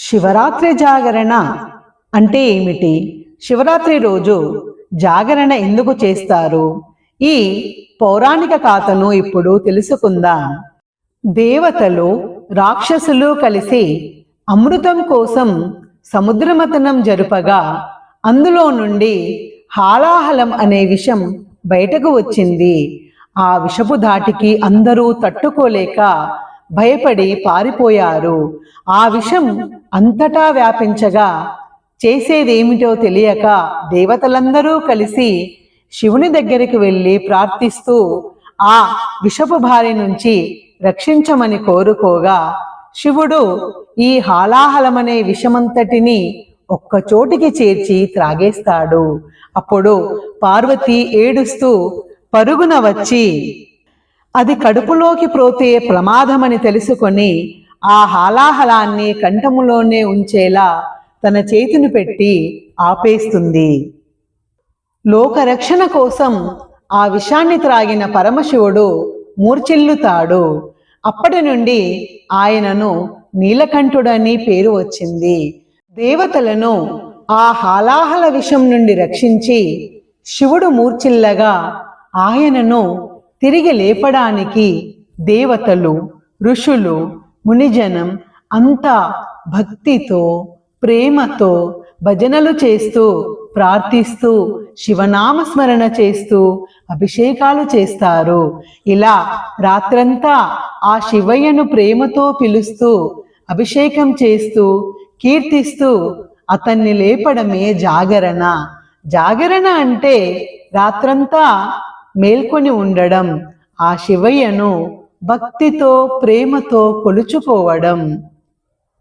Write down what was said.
శివరాత్రి జాగరణ అంటే ఏమిటి? శివరాత్రి రోజు జాగరణ ఎందుకు చేస్తారు? ఈ పౌరాణిక కథను ఇప్పుడు తెలుసుకుందాం. దేవతలు, రాక్షసులు కలిసి అమృతం కోసం సముద్రమథనం జరుపగా అందులో నుండి హాలాహలం అనే విషం బయటకు వచ్చింది. ఆ విషపు ధాటికి అందరూ తట్టుకోలేక భయపడి పారిపోయారు. ఆ విషం అంతటా వ్యాపించగా చేసేదేమిటో తెలియక దేవతలందరూ కలిసి శివుని దగ్గరికి వెళ్ళి ప్రార్థిస్తూ ఆ విషపు బారి నుంచి రక్షించమని కోరుకోగా శివుడు ఈ హాలాహలమనే విషమంతటిని ఒక్కచోటికి చేర్చి త్రాగేస్తాడు. అప్పుడు పార్వతి ఏడుస్తూ పరుగున వచ్చి అది కడుపులోకి ప్రోతే ప్రమాదమని తెలుసుకొని ఆ హాలాహలాన్ని కంఠములోనే ఉంచేలా తన చేతిని పెట్టి ఆపేస్తుంది. లోకరక్షణ కోసం ఆ విషాన్ని త్రాగిన పరమశివుడు మూర్ఛిల్లుతాడు. అప్పటి నుండి ఆయనను నీలకంఠుడని పేరు వచ్చింది. దేవతలను ఆ హాలాహల విషం నుండి రక్షించి శివుడు మూర్ఛిల్లగా ఆయనను తిరిగి లేపడానికి దేవతలు, ఋషులు, మునిజనం అంతా భక్తితో, ప్రేమతో భజనలు చేస్తూ, ప్రార్థిస్తూ, శివనామస్మరణ చేస్తూ అభిషేకాలు చేస్తారు. ఇలా రాత్రంతా ఆ శివయ్యను ప్రేమతో పిలుస్తూ, అభిషేకం చేస్తూ, కీర్తిస్తూ అతన్ని లేపడమే జాగరణ. జాగరణ అంటే రాత్రంతా మేల్కొని ఉండడం, ఆ శివయ్యను భక్తితో, ప్రేమతో కొలుచుకోవడం.